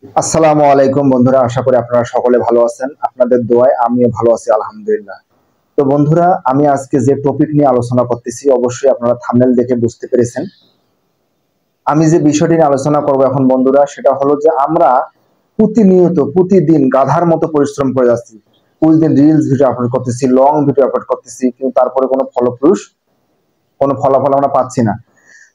আসসালামু আলাইকুম বন্ধুরা, আশা করি আপনারা সকলে ভালো আছেন। আপনাদের দোয়ায় আমিও ভালো আছি আলহামদুলিল্লাহ। তো বন্ধুরা, আমি আজকে যে টপিক নিয়ে আলোচনা করতেছি অবশ্যই আপনারা থাম্বনেল দেখে বুঝতে পেরেছেন। আমি যে বিষয়টি নিয়ে আলোচনা করব এখন বন্ধুরা, সেটা হলো যে আমরা প্রতিনিয়ত প্রতিদিন গাধার মতো পরিশ্রম করে যাচ্ছি। প্রতিদিন রিলস ভিডিও আপলোড করতেছি, লং ভিডিও আপলোড করতেছি, কিন্তু তারপরে কোনো ফলাফল আমরা পাচ্ছি না।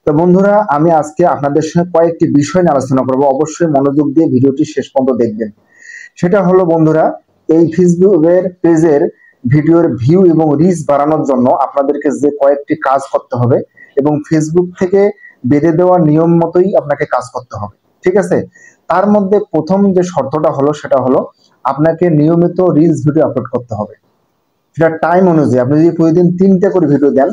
তো বন্ধুরা, আমি আজকে আপনাদের সঙ্গে কয়েকটি বিষয় নিয়ে আলোচনা করব। অবশ্যই মনোযোগ দিয়ে ভিডিওটি শেষ পর্যন্ত দেখবেন। সেটা হলো বন্ধুরা, এই ফেসবুকের পেজের ভিডিওর ভিউ এবং রিচ বাড়ানোর জন্য আপনাদেরকে যে কয়েকটি কাজ করতে হবে এবং ফেসবুক থেকে বেঁধে দেওয়া নিয়ম মতোই আপনাকে কাজ করতে হবে। ঠিক আছে? তার মধ্যে প্রথম যে শর্তটা হলো সেটা হলো আপনাকে নিয়মিত রিলস ভিডিও আপলোড করতে হবে। সেটা টাইম অনুযায়ী। আপনি যদি প্রতিদিন 3টে করে ভিডিও দেন,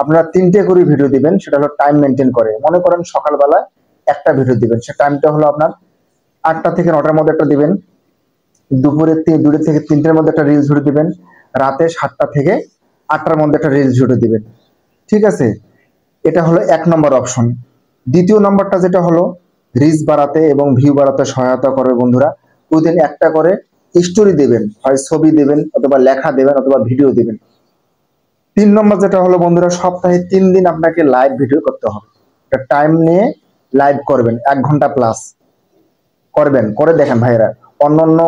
আপনারা 3টে করে ভিডিও দিবেন। সেটা হলো টাইম মেনটেন করে। মনে করেন সকালবেলা একটা ভিডিও দিবেন, সে টাইমটা হলো আপনার 8টা থেকে 9টার মধ্যে একটা দিবেন, দুপুরে 2টা থেকে 3টার মধ্যে একটা রিলস ভিডিও দিবেন, রাতে 7টা থেকে 8টার মধ্যে একটা রিলস ভিডিও দিবেন। ঠিক আছে? এটা হলো 1 নম্বর অপশন। দ্বিতীয় নম্বরটা যেটা হলো রিচ বাড়াতে এবং ভিউ বাড়াতে সহায়তা করবে বন্ধুরা, প্রতিদিন একটা করে স্টোরি দেবেন, হয় ছবি দেবেন অথবা লেখা দেবেন অথবা ভিডিও দেবেন। 3 নম্বর যেটা হলো বন্ধুরা, সপ্তাহে 3 দিন আপনাকে লাইভ ভিডিও করতে হবে। একটা টাইম নিয়ে লাইভ করবেন, 1 ঘন্টা প্লাস করবেন, করে দেখেন ভাইয়েরা। অন্যান্য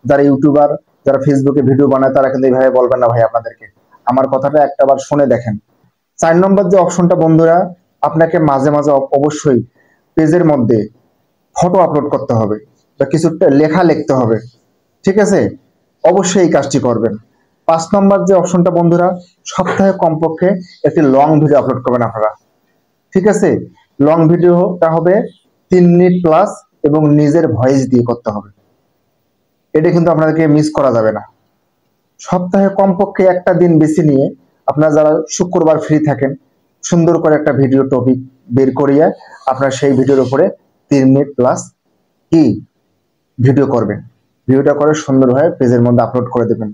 যারা ইউটিউবার, যারা ফেসবুকে ভিডিও বানায়, তারা কিন্তু এইভাবে বলবেন না ভাই আপনাদেরকে। আমার কথাটা একটাবার শুনে দেখেন। 4 নম্বর যে অপশনটা বন্ধুরা, আপনাকে মাঝে মাঝে অবশ্যই পেজের মধ্যে ফটো আপলোড করতে হবে বা কিছু লেখা লিখতে হবে। ঠিক আছে? অবশ্যই এই কাজটি করবেন। 5 নম্বর যে অপশনটা বন্ধুরা, সপ্তাহে কমপক্ষে একটি লং ভিডিও আপলোড করবেন আপনারা। ঠিক আছে? লং ভিডিওটা হবে 3 মিনিট প্লাস এবং নিজের ভয়েস দিয়ে করতে হবে। এটা কিন্তু আপনাদেরকে মিস করা যাবে না। সপ্তাহে কমপক্ষে একটা দিন বেছে নিয়ে আপনারা যারা শুক্রবার ফ্রি থাকেন, সুন্দর করে একটা ভিডিও টপিক বের করিয়ে আপনারা সেই ভিডিওর উপরে 3 মিনিট প্লাস কি ভিডিও করবেন। ভিডিওটা করে সুন্দরভাবে পেজের মধ্যে আপলোড করে দেবেন।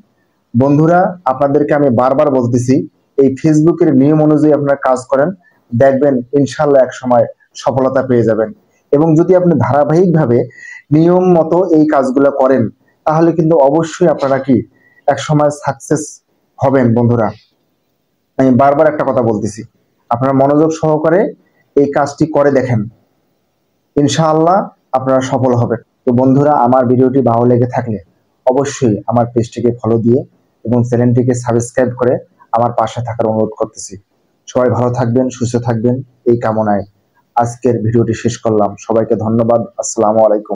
বন্ধুরা, আপনাদেরকে আমি বারবার বলতেছি, এই ফেসবুকের নিয়ম অনুযায়ী আপনারা কাজ করেন, দেখবেন ইনশাল্লাহ এক সময় সফলতা পেয়ে যাবেন। এবং যদি আপনি ধারাবাহিকভাবে নিয়ম মতো এই কাজগুলো করেন, তাহলে কিন্তু অবশ্যই আপনারা কি এক সময় সাকসেস হবেন। বন্ধুরা, আমি বারবার একটা কথা বলতেছি, আপনারা মনোযোগ সহকারে এই কাজটি করে দেখেন, ইনশাআল্লাহ আপনারা সফল হবেন। তো বন্ধুরা, আমার ভিডিওটি ভালো লেগে থাকলে অবশ্যই আমার পেজটিকে ফলো দিয়ে এবং চ্যানেলটিকে সাবস্ক্রাইব করে আমার পাশে থাকার অনুরোধ করতেছি। সবাই ভালো থাকবেন, সুস্থ থাকবেন, এই কামনায় আজকের ভিডিওটি শেষ করলাম। সবাইকে ধন্যবাদ। আসসালামু আলাইকুম।